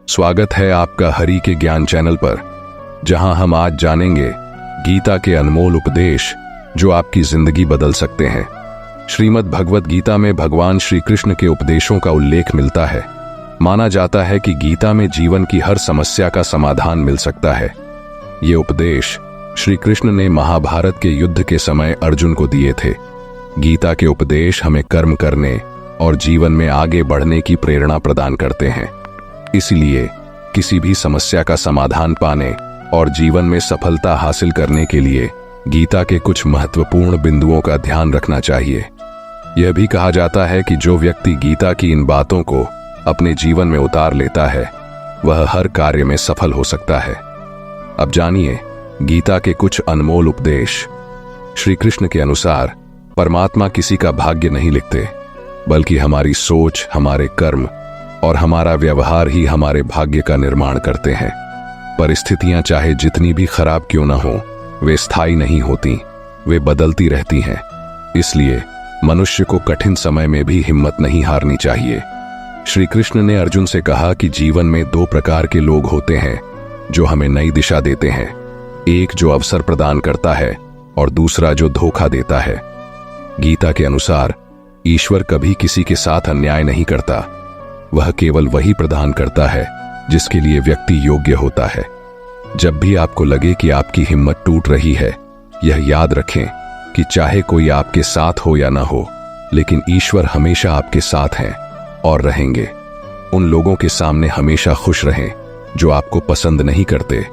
स्वागत है आपका हरि के ज्ञान चैनल पर, जहां हम आज जानेंगे गीता के अनमोल उपदेश जो आपकी जिंदगी बदल सकते हैं। श्रीमद् भगवत गीता में भगवान श्री कृष्ण के उपदेशों का उल्लेख मिलता है। माना जाता है कि गीता में जीवन की हर समस्या का समाधान मिल सकता है। ये उपदेश श्री कृष्ण ने महाभारत के युद्ध के समय अर्जुन को दिए थे। गीता के उपदेश हमें कर्म करने और जीवन में आगे बढ़ने की प्रेरणा प्रदान करते हैं। इसलिए किसी भी समस्या का समाधान पाने और जीवन में सफलता हासिल करने के लिए गीता के कुछ महत्वपूर्ण बिंदुओं का ध्यान रखना चाहिए। यह भी कहा जाता है कि जो व्यक्ति गीता की इन बातों को अपने जीवन में उतार लेता है वह हर कार्य में सफल हो सकता है। अब जानिए गीता के कुछ अनमोल उपदेश। श्री कृष्ण के अनुसार परमात्मा किसी का भाग्य नहीं लिखते, बल्कि हमारी सोच, हमारे कर्म और हमारा व्यवहार ही हमारे भाग्य का निर्माण करते हैं। परिस्थितियां चाहे जितनी भी खराब क्यों न हो, वे स्थायी नहीं होती, वे बदलती रहती हैं। इसलिए मनुष्य को कठिन समय में भी हिम्मत नहीं हारनी चाहिए। श्री कृष्ण ने अर्जुन से कहा कि जीवन में दो प्रकार के लोग होते हैं जो हमें नई दिशा देते हैं। एक जो अवसर प्रदान करता है और दूसरा जो धोखा देता है। गीता के अनुसार ईश्वर कभी किसी के साथ अन्याय नहीं करता, वह केवल वही प्रदान करता है जिसके लिए व्यक्ति योग्य होता है। जब भी आपको लगे कि आपकी हिम्मत टूट रही है, यह याद रखें कि चाहे कोई आपके साथ हो या ना हो, लेकिन ईश्वर हमेशा आपके साथ हैं और रहेंगे। उन लोगों के सामने हमेशा खुश रहें जो आपको पसंद नहीं करते,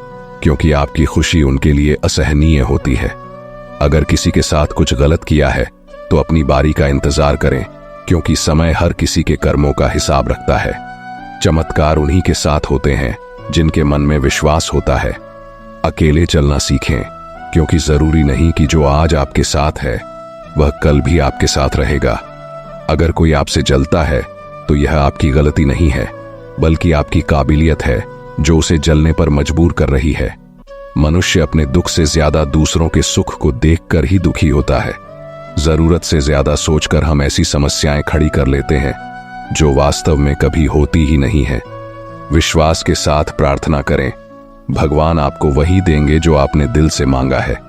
क्योंकि आपकी खुशी उनके लिए असहनीय होती है। अगर किसी के साथ कुछ गलत किया है तो अपनी बारी का इंतजार करें, क्योंकि समय हर किसी के कर्मों का हिसाब रखता है। चमत्कार उन्हीं के साथ होते हैं जिनके मन में विश्वास होता है। अकेले चलना सीखें, क्योंकि जरूरी नहीं कि जो आज आपके साथ है वह कल भी आपके साथ रहेगा। अगर कोई आपसे जलता है तो यह आपकी गलती नहीं है, बल्कि आपकी काबिलियत है जो उसे जलने पर मजबूर कर रही है। मनुष्य अपने दुख से ज्यादा दूसरों के सुख को देखकर ही दुखी होता है। जरूरत से ज्यादा सोचकर हम ऐसी समस्याएं खड़ी कर लेते हैं जो वास्तव में कभी होती ही नहीं है। विश्वास के साथ प्रार्थना करें, भगवान आपको वही देंगे जो आपने दिल से मांगा है।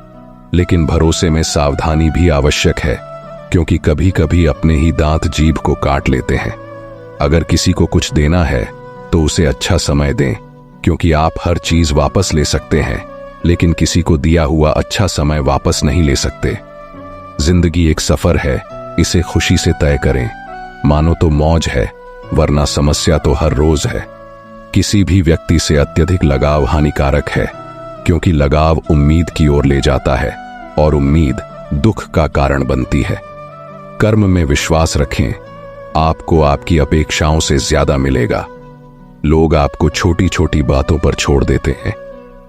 लेकिन भरोसे में सावधानी भी आवश्यक है, क्योंकि कभी कभी अपने ही दांत जीभ को काट लेते हैं। अगर किसी को कुछ देना है तो उसे अच्छा समय दें, क्योंकि आप हर चीज वापस ले सकते हैं, लेकिन किसी को दिया हुआ अच्छा समय वापस नहीं ले सकते। जिंदगी एक सफर है, इसे खुशी से तय करें। मानो तो मौज है, वरना समस्या तो हर रोज है। किसी भी व्यक्ति से अत्यधिक लगाव हानिकारक है, क्योंकि लगाव उम्मीद की ओर ले जाता है और उम्मीद दुख का कारण बनती है। कर्म में विश्वास रखें, आपको आपकी अपेक्षाओं से ज्यादा मिलेगा। लोग आपको छोटी छोटी बातों पर छोड़ देते हैं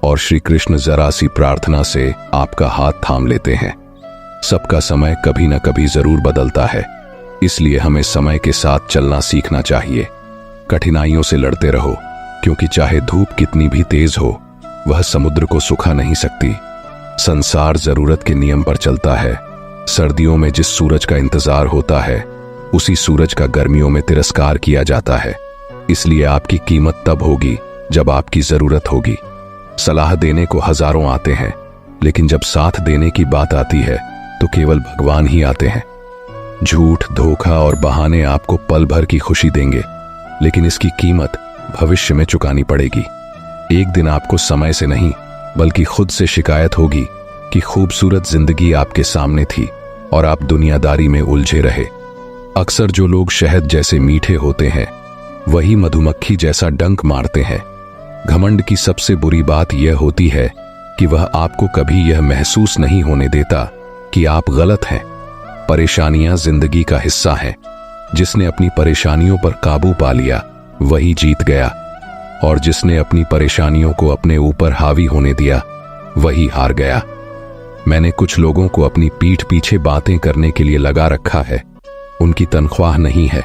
और श्री कृष्ण जरा सी प्रार्थना से आपका हाथ थाम लेते हैं। सबका समय कभी न कभी जरूर बदलता है, इसलिए हमें समय के साथ चलना सीखना चाहिए। कठिनाइयों से लड़ते रहो, क्योंकि चाहे धूप कितनी भी तेज हो, वह समुद्र को सुखा नहीं सकती। संसार जरूरत के नियम पर चलता है। सर्दियों में जिस सूरज का इंतजार होता है, उसी सूरज का गर्मियों में तिरस्कार किया जाता है। इसलिए आपकी कीमत तब होगी जब आपकी जरूरत होगी। सलाह देने को हजारों आते हैं, लेकिन जब साथ देने की बात आती है तो केवल भगवान ही आते हैं। झूठ, धोखा और बहाने आपको पल भर की खुशी देंगे, लेकिन इसकी कीमत भविष्य में चुकानी पड़ेगी। एक दिन आपको समय से नहीं, बल्कि खुद से शिकायत होगी कि खूबसूरत जिंदगी आपके सामने थी और आप दुनियादारी में उलझे रहे। अक्सर जो लोग शहद जैसे मीठे होते हैं, वही मधुमक्खी जैसा डंक मारते हैं। घमंड की सबसे बुरी बात यह होती है कि वह आपको कभी यह महसूस नहीं होने देता कि आप गलत हैं। परेशानियां जिंदगी का हिस्सा हैं। जिसने अपनी परेशानियों पर काबू पा लिया वही जीत गया, और जिसने अपनी परेशानियों को अपने ऊपर हावी होने दिया वही हार गया। मैंने कुछ लोगों को अपनी पीठ पीछे बातें करने के लिए लगा रखा है। उनकी तनख्वाह नहीं है,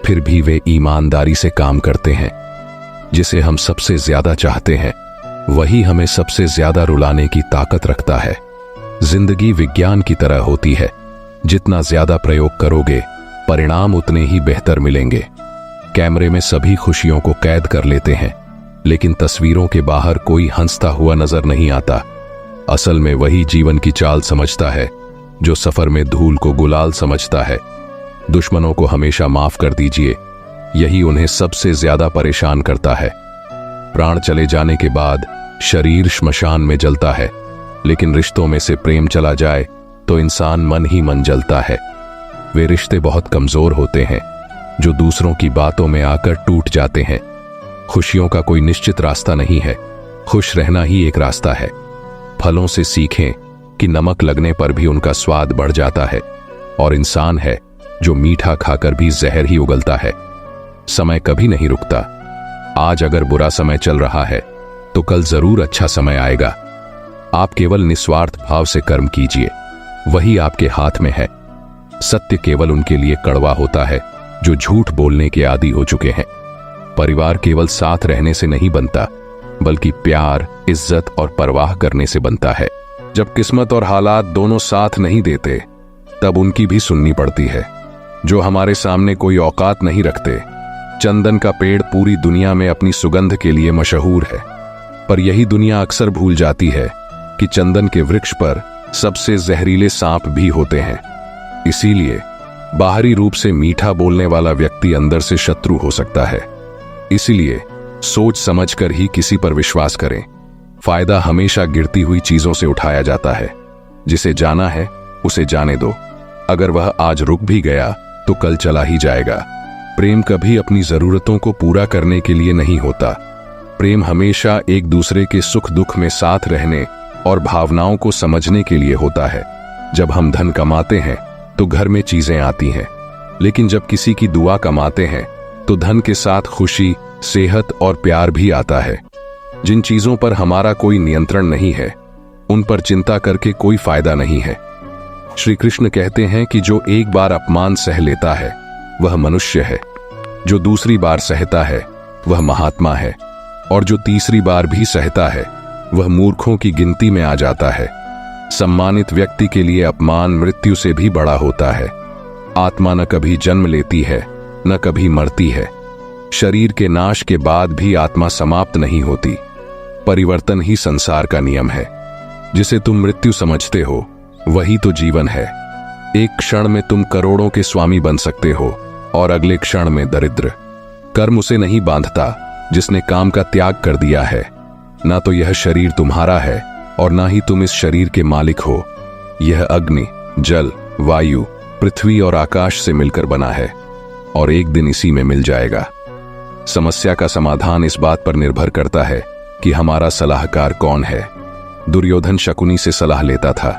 फिर भी वे ईमानदारी से काम करते हैं। जिसे हम सबसे ज्यादा चाहते हैं वही हमें सबसे ज्यादा रुलाने की ताकत रखता है। जिंदगी विज्ञान की तरह होती है, जितना ज्यादा प्रयोग करोगे परिणाम उतने ही बेहतर मिलेंगे। कैमरे में सभी खुशियों को कैद कर लेते हैं, लेकिन तस्वीरों के बाहर कोई हंसता हुआ नजर नहीं आता। असल में वही जीवन की चाल समझता है जो सफर में धूल को गुलाल समझता है। दुश्मनों को हमेशा माफ कर दीजिए, यही उन्हें सबसे ज्यादा परेशान करता है। प्राण चले जाने के बाद शरीर श्मशान में जलता है, लेकिन रिश्तों में से प्रेम चला जाए तो इंसान मन ही मन जलता है। वे रिश्ते बहुत कमजोर होते हैं जो दूसरों की बातों में आकर टूट जाते हैं। खुशियों का कोई निश्चित रास्ता नहीं है, खुश रहना ही एक रास्ता है। फलों से सीखें कि नमक लगने पर भी उनका स्वाद बढ़ जाता है, और इंसान है जो मीठा खाकर भी जहर ही उगलता है। समय कभी नहीं रुकता। आज अगर बुरा समय चल रहा है तो कल जरूर अच्छा समय आएगा। आप केवल निस्वार्थ भाव से कर्म कीजिए, वही आपके हाथ में है। सत्य केवल उनके लिए कड़वा होता है जो झूठ बोलने के आदी हो चुके हैं। परिवार केवल साथ रहने से नहीं बनता, बल्कि प्यार, इज्जत और परवाह करने से बनता है। जब किस्मत और हालात दोनों साथ नहीं देते, तब उनकी भी सुननी पड़ती है जो हमारे सामने कोई औकात नहीं रखते। चंदन का पेड़ पूरी दुनिया में अपनी सुगंध के लिए मशहूर है, पर यही दुनिया अक्सर भूल जाती है कि चंदन के वृक्ष पर सबसे जहरीले सांप भी होते हैं। इसीलिए बाहरी रूप से मीठा बोलने वाला व्यक्ति अंदर से शत्रु हो सकता है। इसीलिए सोच समझकर ही किसी पर विश्वास करें। फायदा हमेशा गिरती हुई चीजों से उठाया जाता है। जिसे जाना है उसे जाने दो। अगर वह आज रुक भी गया तो कल चला ही जाएगा। प्रेम कभी अपनी जरूरतों को पूरा करने के लिए नहीं होता। प्रेम हमेशा एक दूसरे के सुख दुख में साथ रहने और भावनाओं को समझने के लिए होता है। जब हम धन कमाते हैं तो घर में चीजें आती हैं, लेकिन जब किसी की दुआ कमाते हैं तो धन के साथ खुशी, सेहत और प्यार भी आता है। जिन चीजों पर हमारा कोई नियंत्रण नहीं है, उन पर चिंता करके कोई फायदा नहीं है। श्री कृष्ण कहते हैं कि जो एक बार अपमान सह लेता है वह मनुष्य है, जो दूसरी बार सहता है वह महात्मा है, और जो तीसरी बार भी सहता है वह मूर्खों की गिनती में आ जाता है। सम्मानित व्यक्ति के लिए अपमान मृत्यु से भी बड़ा होता है। आत्मा न कभी जन्म लेती है, न कभी मरती है। शरीर के नाश के बाद भी आत्मा समाप्त नहीं होती। परिवर्तन ही संसार का नियम है। जिसे तुम मृत्यु समझते हो वही तो जीवन है। एक क्षण में तुम करोड़ों के स्वामी बन सकते हो और अगले क्षण में दरिद्र। कर्म उसे नहीं बांधता जिसने काम का त्याग कर दिया है। ना तो यह शरीर तुम्हारा है और ना ही तुम इस शरीर के मालिक हो। यह अग्नि, जल, वायु, पृथ्वी और आकाश से मिलकर बना है और एक दिन इसी में मिल जाएगा। समस्या का समाधान इस बात पर निर्भर करता है कि हमारा सलाहकार कौन है। दुर्योधन शकुनी से सलाह लेता था,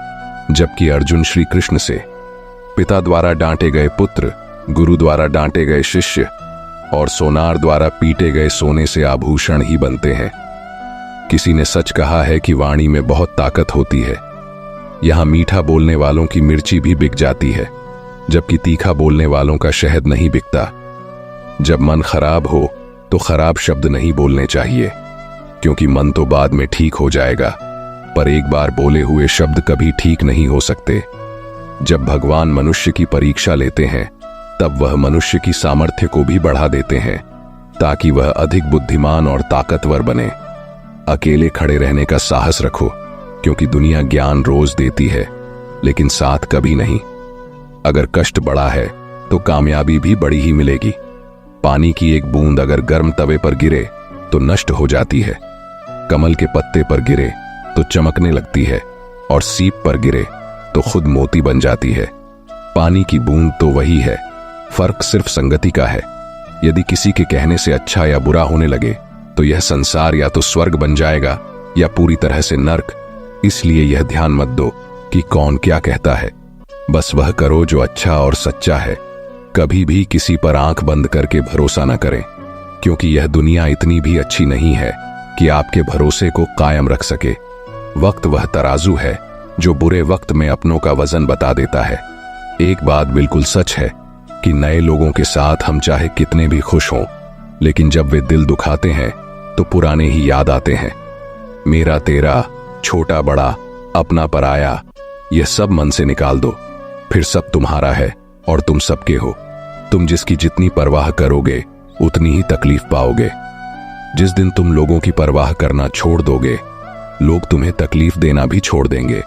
जबकि अर्जुन श्री कृष्ण से। पिता द्वारा डांटे गए पुत्र, गुरु द्वारा डांटे गए शिष्य और सोनार द्वारा पीटे गए सोने से आभूषण ही बनते हैं। किसी ने सच कहा है कि वाणी में बहुत ताकत होती है। यहां मीठा बोलने वालों की मिर्ची भी बिक जाती है, जबकि तीखा बोलने वालों का शहद नहीं बिकता। जब मन खराब हो तो खराब शब्द नहीं बोलने चाहिए, क्योंकि मन तो बाद में ठीक हो जाएगा, पर एक बार बोले हुए शब्द कभी ठीक नहीं हो सकते। जब भगवान मनुष्य की परीक्षा लेते हैं, तब वह मनुष्य की सामर्थ्य को भी बढ़ा देते हैं, ताकि वह अधिक बुद्धिमान और ताकतवर बने। अकेले खड़े रहने का साहस रखो, क्योंकि दुनिया ज्ञान रोज देती है, लेकिन साथ कभी नहीं। अगर कष्ट बड़ा है तो कामयाबी भी बड़ी ही मिलेगी। पानी की एक बूंद अगर गर्म तवे पर गिरे तो नष्ट हो जाती है। कमल के पत्ते पर गिरे तो चमकने लगती है, और सीप पर गिरे तो खुद मोती बन जाती है। पानी की बूंद तो वही है, फर्क सिर्फ संगति का है। यदि किसी के कहने से अच्छा या बुरा होने लगे तो यह संसार या तो स्वर्ग बन जाएगा या पूरी तरह से नर्क। इसलिए यह ध्यान मत दो कि कौन क्या कहता है, बस वह करो जो अच्छा और सच्चा है। कभी भी किसी पर आंख बंद करके भरोसा न करें, क्योंकि यह दुनिया इतनी भी अच्छी नहीं है कि आपके भरोसे को कायम रख सके। वक्त वह तराजू है जो बुरे वक्त में अपनों का वजन बता देता है। एक बात बिल्कुल सच है कि नए लोगों के साथ हम चाहे कितने भी खुश हों, लेकिन जब वे दिल दुखाते हैं तो पुराने ही याद आते हैं। मेरा तेरा, छोटा बड़ा, अपना पराया, यह सब मन से निकाल दो, फिर सब तुम्हारा है और तुम सबके हो। तुम जिसकी जितनी परवाह करोगे उतनी ही तकलीफ पाओगे। जिस दिन तुम लोगों की परवाह करना छोड़ दोगे, लोग तुम्हें तकलीफ देना भी छोड़ देंगे।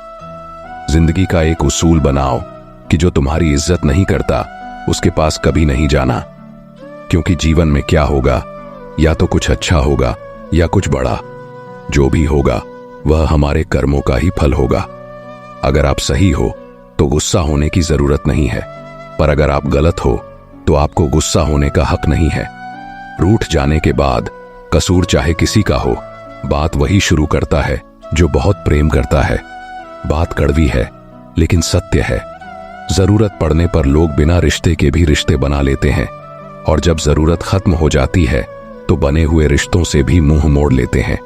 जिंदगी का एक उसूल बनाओ कि जो तुम्हारी इज्जत नहीं करता उसके पास कभी नहीं जाना, क्योंकि जीवन में क्या होगा, या तो कुछ अच्छा होगा या कुछ बड़ा। जो भी होगा वह हमारे कर्मों का ही फल होगा। अगर आप सही हो तो गुस्सा होने की जरूरत नहीं है, पर अगर आप गलत हो तो आपको गुस्सा होने का हक नहीं है। रूठ जाने के बाद कसूर चाहे किसी का हो, बात वही शुरू करता है जो बहुत प्रेम करता है। बात कड़वी है लेकिन सत्य है। जरूरत पड़ने पर लोग बिना रिश्ते के भी रिश्ते बना लेते हैं, और जब जरूरत खत्म हो जाती है तो बने हुए रिश्तों से भी मुंह मोड़ लेते हैं।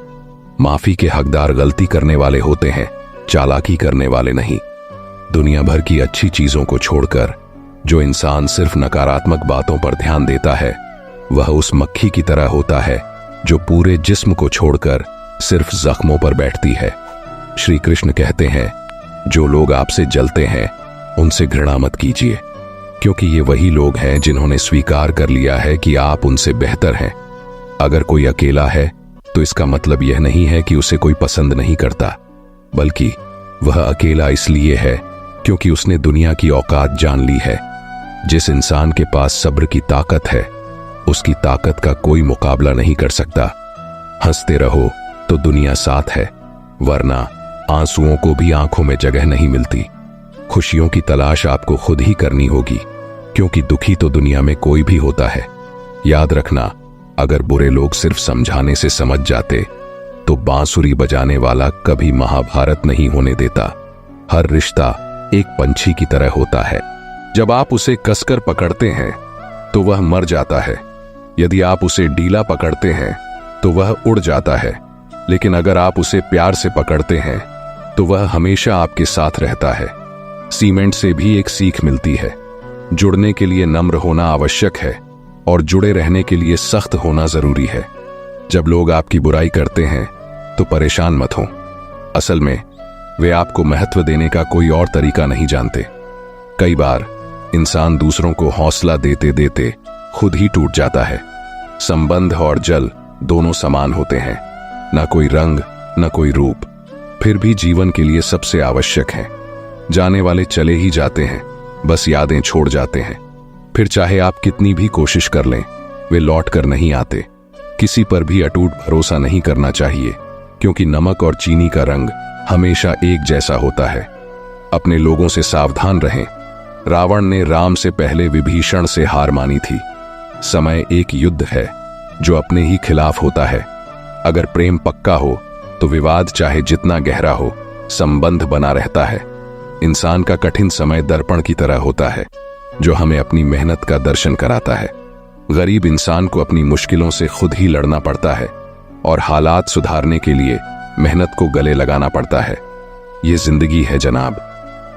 माफी के हकदार गलती करने वाले होते हैं, चालाकी करने वाले नहीं। दुनिया भर की अच्छी चीजों को छोड़कर जो इंसान सिर्फ नकारात्मक बातों पर ध्यान देता है, वह उस मक्खी की तरह होता है जो पूरे जिस्म को छोड़कर सिर्फ जख्मों पर बैठती है। श्री कृष्ण कहते हैं, जो लोग आपसे जलते हैं उनसे घृणा मत कीजिए, क्योंकि ये वही लोग हैं जिन्होंने स्वीकार कर लिया है कि आप उनसे बेहतर हैं। अगर कोई अकेला है तो इसका मतलब यह नहीं है कि उसे कोई पसंद नहीं करता, बल्कि वह अकेला इसलिए है क्योंकि उसने दुनिया की औकात जान ली है। जिस इंसान के पास सब्र की ताकत है, उसकी ताकत का कोई मुकाबला नहीं कर सकता। हंसते रहो तो दुनिया साथ है, वरना आंसुओं को भी आंखों में जगह नहीं मिलती। खुशियों की तलाश आपको खुद ही करनी होगी, क्योंकि दुखी तो दुनिया में कोई भी होता है। याद रखना, अगर बुरे लोग सिर्फ समझाने से समझ जाते तो बांसुरी बजाने वाला कभी महाभारत नहीं होने देता। हर रिश्ता एक पंछी की तरह होता है। जब आप उसे कसकर पकड़ते हैं तो वह मर जाता है। यदि आप उसे ढीला पकड़ते हैं तो वह उड़ जाता है, लेकिन अगर आप उसे प्यार से पकड़ते हैं तो वह हमेशा आपके साथ रहता है। सीमेंट से भी एक सीख मिलती है, जुड़ने के लिए नम्र होना आवश्यक है और जुड़े रहने के लिए सख्त होना जरूरी है। जब लोग आपकी बुराई करते हैं तो परेशान मत हो। असल में वे आपको महत्व देने का कोई और तरीका नहीं जानते। कई बार इंसान दूसरों को हौसला देते देते खुद ही टूट जाता है। संबंध और जल दोनों समान होते हैं, ना कोई रंग न कोई रूप, फिर भी जीवन के लिए सबसे आवश्यक हैं। जाने वाले चले ही जाते हैं, बस यादें छोड़ जाते हैं। फिर चाहे आप कितनी भी कोशिश कर लें, वे लौट कर नहीं आते। किसी पर भी अटूट भरोसा नहीं करना चाहिए, क्योंकि नमक और चीनी का रंग हमेशा एक जैसा होता है। अपने लोगों से सावधान रहें। रावण ने राम से पहले विभीषण से हार मानी थी। समय एक युद्ध है जो अपने ही खिलाफ होता है। अगर प्रेम पक्का हो तो विवाद चाहे जितना गहरा हो, संबंध बना रहता है। इंसान का कठिन समय दर्पण की तरह होता है, जो हमें अपनी मेहनत का दर्शन कराता है। गरीब इंसान को अपनी मुश्किलों से खुद ही लड़ना पड़ता है, और हालात सुधारने के लिए मेहनत को गले लगाना पड़ता है। ये जिंदगी है जनाब,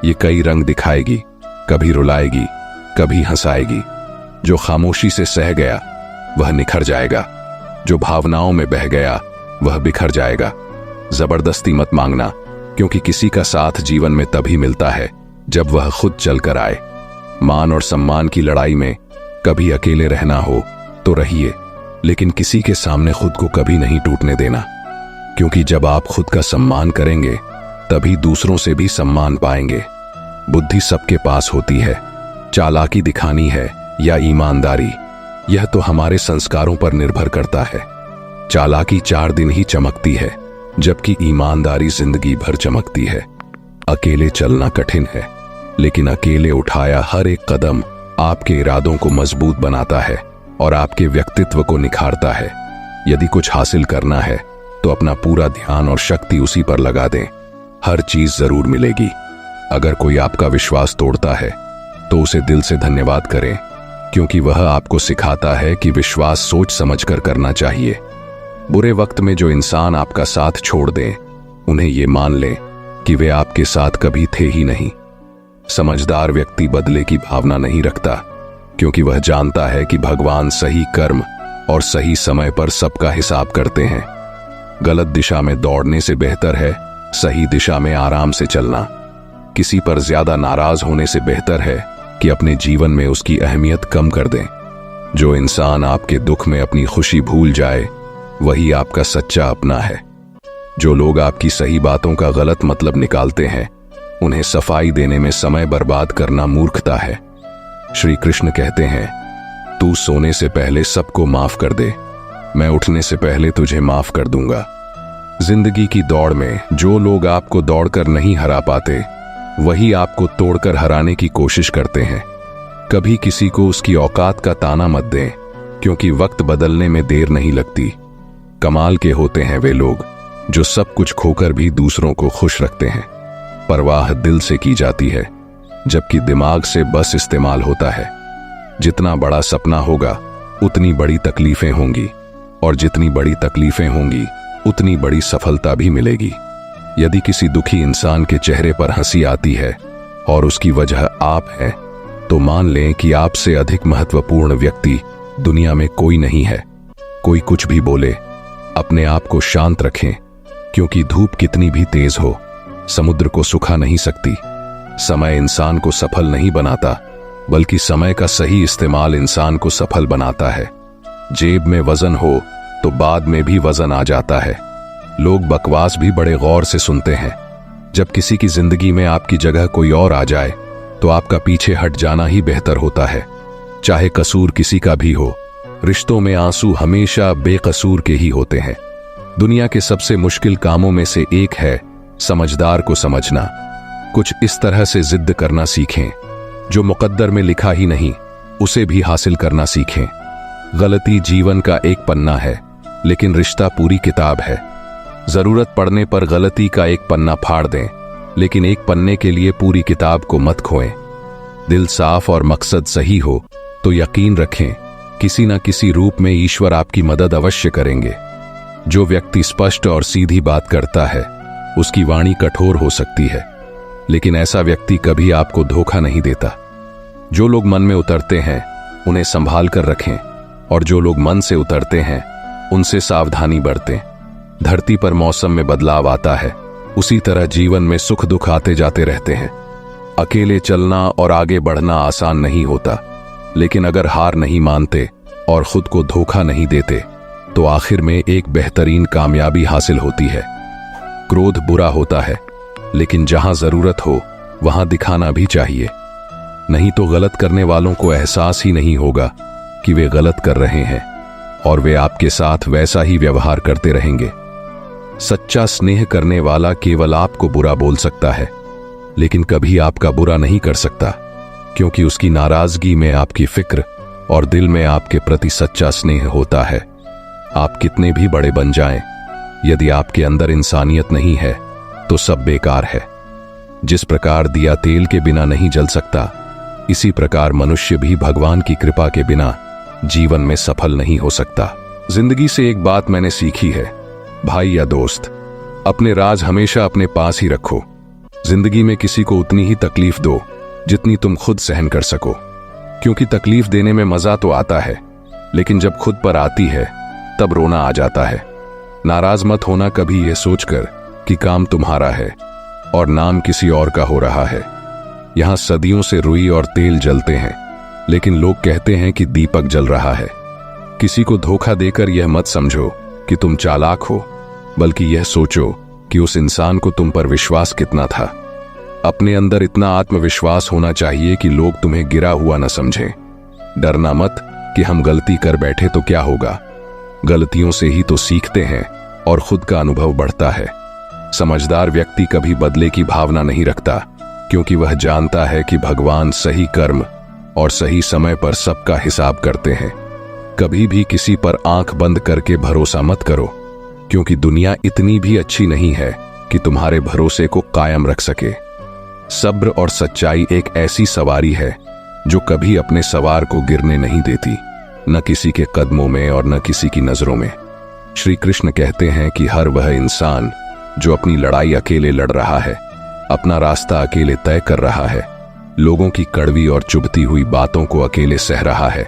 ये कई रंग दिखाएगी, कभी रुलाएगी, कभी हंसाएगी। जो खामोशी से सह गया वह निखर जाएगा, जो भावनाओं में बह गया वह बिखर जाएगा। जबरदस्ती मत मांगना, क्योंकि किसी का साथ जीवन में तभी मिलता है जब वह खुद चलकर आए। मान और सम्मान की लड़ाई में कभी अकेले रहना हो तो रहिए, लेकिन किसी के सामने खुद को कभी नहीं टूटने देना, क्योंकि जब आप खुद का सम्मान करेंगे तभी दूसरों से भी सम्मान पाएंगे। बुद्धि सबके पास होती है, चालाकी दिखानी है या ईमानदारी, यह तो हमारे संस्कारों पर निर्भर करता है। चालाकी 4 दिन ही चमकती है, जबकि ईमानदारी जिंदगी भर चमकती है। अकेले चलना कठिन है, लेकिन अकेले उठाया हर एक कदम आपके इरादों को मजबूत बनाता है और आपके व्यक्तित्व को निखारता है। यदि कुछ हासिल करना है तो अपना पूरा ध्यान और शक्ति उसी पर लगा दें, हर चीज जरूर मिलेगी। अगर कोई आपका विश्वास तोड़ता है तो उसे दिल से धन्यवाद करें, क्योंकि वह आपको सिखाता है कि विश्वास सोच समझकर करना चाहिए। बुरे वक्त में जो इंसान आपका साथ छोड़ दें, उन्हें ये मान लें कि वे आपके साथ कभी थे ही नहीं। समझदार व्यक्ति बदले की भावना नहीं रखता, क्योंकि वह जानता है कि भगवान सही कर्म और सही समय पर सबका हिसाब करते हैं। गलत दिशा में दौड़ने से बेहतर है सही दिशा में आराम से चलना। किसी पर ज्यादा नाराज होने से बेहतर है कि अपने जीवन में उसकी अहमियत कम कर दें। जो इंसान आपके दुख में अपनी खुशी भूल जाए वही आपका सच्चा अपना है। जो लोग आपकी सही बातों का गलत मतलब निकालते हैं उन्हें सफाई देने में समय बर्बाद करना मूर्खता है। श्री कृष्ण कहते हैं, तू सोने से पहले सबको माफ कर दे, मैं उठने से पहले तुझे माफ कर दूंगा। जिंदगी की दौड़ में जो लोग आपको दौड़कर नहीं हरा पाते वही आपको तोड़कर हराने की कोशिश करते हैं। कभी किसी को उसकी औकात का ताना मत दें, क्योंकि वक्त बदलने में देर नहीं लगती। कमाल के होते हैं वे लोग जो सब कुछ खोकर भी दूसरों को खुश रखते हैं। परवाह दिल से की जाती है, जबकि दिमाग से बस इस्तेमाल होता है। जितना बड़ा सपना होगा उतनी बड़ी तकलीफें होंगी, और जितनी बड़ी तकलीफें होंगी उतनी बड़ी सफलता भी मिलेगी। यदि किसी दुखी इंसान के चेहरे पर हंसी आती है और उसकी वजह आप हैं, तो मान लें कि आपसे अधिक महत्वपूर्ण व्यक्ति दुनिया में कोई नहीं है। कोई कुछ भी बोले, अपने आप को शांत रखें, क्योंकि धूप कितनी भी तेज हो समुद्र को सुखा नहीं सकती। समय इंसान को सफल नहीं बनाता, बल्कि समय का सही इस्तेमाल इंसान को सफल बनाता है। जेब में वजन हो तो बाद में भी वजन आ जाता है। लोग बकवास भी बड़े गौर से सुनते हैं। जब किसी की जिंदगी में आपकी जगह कोई और आ जाए तो आपका पीछे हट जाना ही बेहतर होता है, चाहे कसूर किसी का भी हो। रिश्तों में आंसू हमेशा बेकसूर के ही होते हैं। दुनिया के सबसे मुश्किल कामों में से एक है समझदार को समझना। कुछ इस तरह से जिद करना सीखें, जो मुकद्दर में लिखा ही नहीं उसे भी हासिल करना सीखें। गलती जीवन का एक पन्ना है, लेकिन रिश्ता पूरी किताब है। जरूरत पड़ने पर गलती का एक पन्ना फाड़ दें, लेकिन एक पन्ने के लिए पूरी किताब को मत खोएं। दिल साफ और मकसद सही हो तो यकीन रखें, किसी न किसी रूप में ईश्वर आपकी मदद अवश्य करेंगे। जो व्यक्ति स्पष्ट और सीधी बात करता है उसकी वाणी कठोर हो सकती है, लेकिन ऐसा व्यक्ति कभी आपको धोखा नहीं देता। जो लोग मन में उतरते हैं उन्हें संभाल कर रखें, और जो लोग मन से उतरते हैं उनसे सावधानी बरतें। धरती पर मौसम में बदलाव आता है, उसी तरह जीवन में सुख दुख आते जाते रहते हैं। अकेले चलना और आगे बढ़ना आसान नहीं होता, लेकिन अगर हार नहीं मानते और खुद को धोखा नहीं देते तो आखिर में एक बेहतरीन कामयाबी हासिल होती है। क्रोध बुरा होता है, लेकिन जहां जरूरत हो वहां दिखाना भी चाहिए, नहीं तो गलत करने वालों को एहसास ही नहीं होगा कि वे गलत कर रहे हैं, और वे आपके साथ वैसा ही व्यवहार करते रहेंगे। सच्चा स्नेह करने वाला केवल आपको बुरा बोल सकता है, लेकिन कभी आपका बुरा नहीं कर सकता, क्योंकि उसकी नाराजगी में आपकी फिक्र और दिल में आपके प्रति सच्चा स्नेह होता है। आप कितने भी बड़े बन जाएं, यदि आपके अंदर इंसानियत नहीं है तो सब बेकार है। जिस प्रकार दिया तेल के बिना नहीं जल सकता, इसी प्रकार मनुष्य भी भगवान की कृपा के बिना जीवन में सफल नहीं हो सकता। जिंदगी से एक बात मैंने सीखी है, भाई या दोस्त, अपने राज हमेशा अपने पास ही रखो। जिंदगी में किसी को उतनी ही तकलीफ दो जितनी तुम खुद सहन कर सको, क्योंकि तकलीफ देने में मजा तो आता है, लेकिन जब खुद पर आती है तब रोना आ जाता है। नाराज मत होना कभी यह सोचकर कि काम तुम्हारा है और नाम किसी और का हो रहा है। यहां सदियों से रुई और तेल जलते हैं, लेकिन लोग कहते हैं कि दीपक जल रहा है। किसी को धोखा देकर यह मत समझो कि तुम चालाक हो, बल्कि यह सोचो कि उस इंसान को तुम पर विश्वास कितना था। अपने अंदर इतना आत्मविश्वास होना चाहिए कि लोग तुम्हें गिरा हुआ न समझें। डरना मत कि हम गलती कर बैठे तो क्या होगा। गलतियों से ही तो सीखते हैं और खुद का अनुभव बढ़ता है। समझदार व्यक्ति कभी बदले की भावना नहीं रखता, क्योंकि वह जानता है कि भगवान सही कर्म और सही समय पर सबका हिसाब करते हैं। कभी भी किसी पर आंख बंद करके भरोसा मत करो, क्योंकि दुनिया इतनी भी अच्छी नहीं है कि तुम्हारे भरोसे को कायम रख सके। सब्र और सच्चाई एक ऐसी सवारी है जो कभी अपने सवार को गिरने नहीं देती, न किसी के कदमों में और न किसी की नजरों में। श्री कृष्ण कहते हैं कि हर वह इंसान जो अपनी लड़ाई अकेले लड़ रहा है, अपना रास्ता अकेले तय कर रहा है, लोगों की कड़वी और चुभती हुई बातों को अकेले सह रहा है।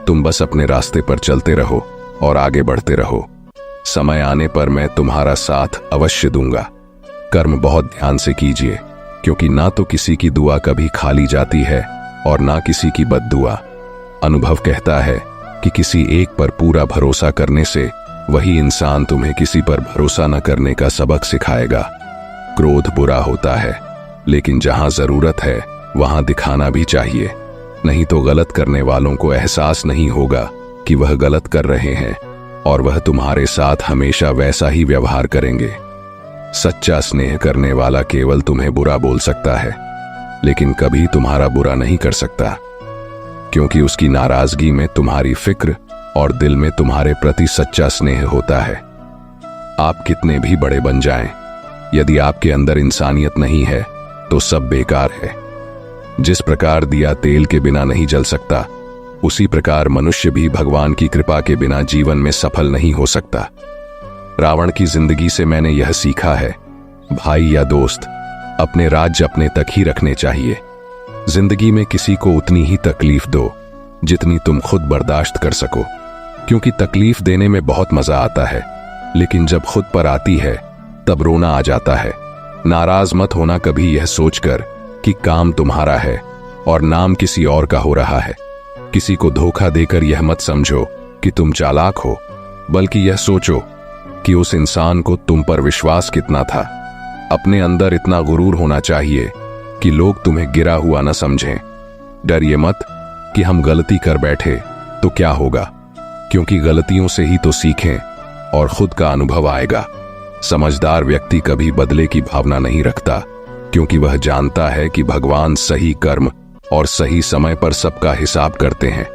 तुम बस अपने रास्ते पर चलते रहो और आगे बढ़ते रहो। समय आने पर मैं तुम्हारा साथ अवश्य दूंगा। कर्म बहुत ध्यान से कीजिए, क्योंकि ना तो किसी की दुआ कभी खाली जाती है और ना किसी की बद्दुआ। अनुभव कहता है कि किसी एक पर पूरा भरोसा करने से वही इंसान तुम्हें किसी पर भरोसा न करने का सबक सिखाएगा। क्रोध बुरा होता है, लेकिन जहां जरूरत है वहां दिखाना भी चाहिए, नहीं तो गलत करने वालों को एहसास नहीं होगा कि वह गलत कर रहे हैं और वह तुम्हारे साथ हमेशा वैसा ही व्यवहार करेंगे। सच्चा स्नेह करने वाला केवल तुम्हें बुरा बोल सकता है, लेकिन कभी तुम्हारा बुरा नहीं कर सकता, क्योंकि उसकी नाराजगी में तुम्हारी फिक्र और दिल में तुम्हारे प्रति सच्चा स्नेह होता है। आप कितने भी बड़े बन जाएं, यदि आपके अंदर इंसानियत नहीं है तो सब बेकार है। जिस प्रकार दिया तेल के बिना नहीं जल सकता, उसी प्रकार मनुष्य भी भगवान की कृपा के बिना जीवन में सफल नहीं हो सकता। रावण की जिंदगी से मैंने यह सीखा है, भाई या दोस्त, अपने राज्य अपने तक ही रखने चाहिए। जिंदगी में किसी को उतनी ही तकलीफ दो जितनी तुम खुद बर्दाश्त कर सको, क्योंकि तकलीफ देने में बहुत मजा आता है, लेकिन जब खुद पर आती है तब रोना आ जाता है। नाराज मत होना कभी यह सोचकर कि काम तुम्हारा है और नाम किसी और का हो रहा है। किसी को धोखा देकर यह मत समझो कि तुम चालाक हो, बल्कि यह सोचो कि उस इंसान को तुम पर विश्वास कितना था। अपने अंदर इतना गुरूर होना चाहिए कि लोग तुम्हें गिरा हुआ न समझें। डरिए मत कि हम गलती कर बैठे तो क्या होगा, क्योंकि गलतियों से ही तो सीखें और खुद का अनुभव आएगा। समझदार व्यक्ति कभी बदले की भावना नहीं रखता, क्योंकि वह जानता है कि भगवान सही कर्म और सही समय पर सबका हिसाब करते हैं।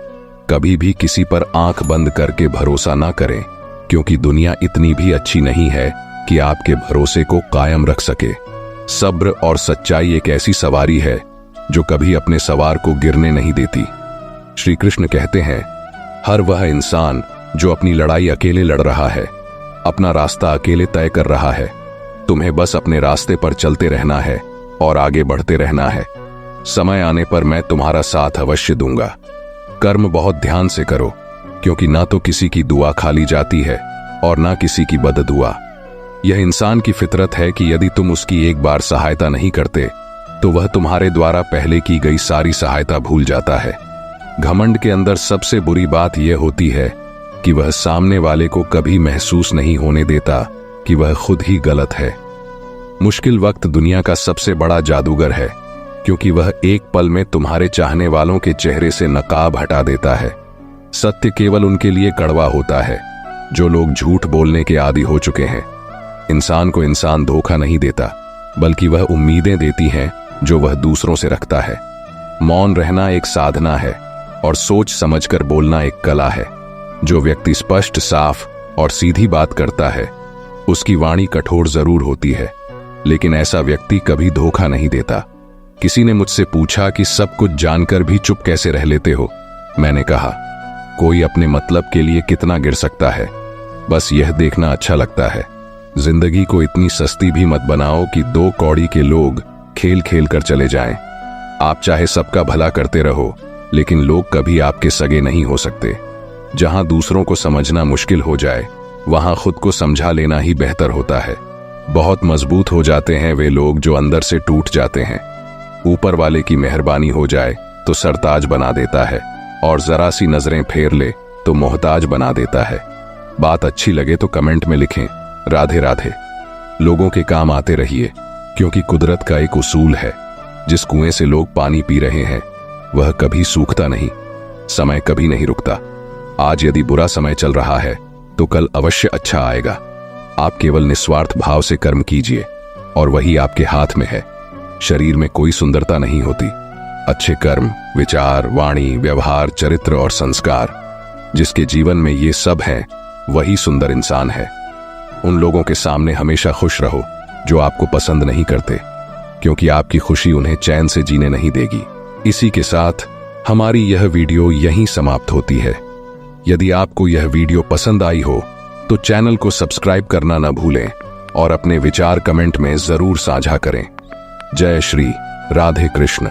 कभी भी किसी पर आंख बंद करके भरोसा ना करें, क्योंकि दुनिया इतनी भी अच्छी नहीं है कि आपके भरोसे को कायम रख सके। सब्र और सच्चाई एक ऐसी सवारी है जो कभी अपने सवार को गिरने नहीं देती। श्री कृष्ण कहते हैं, हर वह इंसान जो अपनी लड़ाई अकेले लड़ रहा है, अपना रास्ता अकेले तय कर रहा है। तुम्हें बस अपने रास्ते पर चलते रहना है और आगे बढ़ते रहना है। समय आने पर मैं तुम्हारा साथ अवश्य दूंगा। कर्म बहुत ध्यान से करो, क्योंकि ना तो किसी की दुआ खाली जाती है और ना किसी की बददुआ। यह इंसान की फितरत है कि यदि तुम उसकी एक बार सहायता नहीं करते तो वह तुम्हारे द्वारा पहले की गई सारी सहायता भूल जाता है। घमंड के अंदर सबसे बुरी बात यह होती है कि वह सामने वाले को कभी महसूस नहीं होने देता कि वह खुद ही गलत है। मुश्किल वक्त दुनिया का सबसे बड़ा जादूगर है, क्योंकि वह एक पल में तुम्हारे चाहने वालों के चेहरे से नकाब हटा देता है। सत्य केवल उनके लिए कड़वा होता है जो लोग झूठ बोलने के आदी हो चुके हैं। इंसान को इंसान धोखा नहीं देता, बल्कि वह उम्मीदें देती हैं जो वह दूसरों से रखता है। मौन रहना एक साधना है और सोच समझकर बोलना एक कला है। जो व्यक्ति स्पष्ट, साफ और सीधी बात करता है, उसकी वाणी कठोर जरूर होती है, लेकिन ऐसा व्यक्ति कभी धोखा नहीं देता। किसी ने मुझसे पूछा कि सब कुछ जानकर भी चुप कैसे रह लेते हो। मैंने कहा, कोई अपने मतलब के लिए कितना गिर सकता है, बस यह देखना अच्छा लगता है। जिंदगी को इतनी सस्ती भी मत बनाओ कि दो कौड़ी के लोग खेल खेल कर चले जाएं। आप चाहे सबका भला करते रहो, लेकिन लोग कभी आपके सगे नहीं हो सकते। जहां दूसरों को समझना मुश्किल हो जाए, वहां खुद को समझा लेना ही बेहतर होता है। बहुत मजबूत हो जाते हैं वे लोग जो अंदर से टूट जाते हैं। ऊपर वाले की मेहरबानी हो जाए तो सरताज बना देता है, और जरा सी नजरें फेर ले तो मोहताज बना देता है। बात अच्छी लगे तो कमेंट में लिखें, राधे राधे। लोगों के काम आते रहिए, क्योंकि कुदरत का एक उसूल है, जिस कुएं से लोग पानी पी रहे हैं वह कभी सूखता नहीं। समय कभी नहीं रुकता। आज यदि बुरा समय चल रहा है तो कल अवश्य अच्छा आएगा। आप केवल निस्वार्थ भाव से कर्म कीजिए और वही आपके हाथ में है। शरीर में कोई सुंदरता नहीं होती। अच्छे कर्म, विचार, वाणी, व्यवहार, चरित्र और संस्कार, जिसके जीवन में ये सब हैं, वही सुंदर इंसान है। उन लोगों के सामने हमेशा खुश रहो जो आपको पसंद नहीं करते, क्योंकि आपकी खुशी उन्हें चैन से जीने नहीं देगी। इसी के साथ हमारी यह वीडियो यहीं समाप्त होती है। यदि आपको यह वीडियो पसंद आई हो तो चैनल को सब्सक्राइब करना न भूलें और अपने विचार कमेंट में जरूर साझा करें। जय श्री राधे कृष्ण।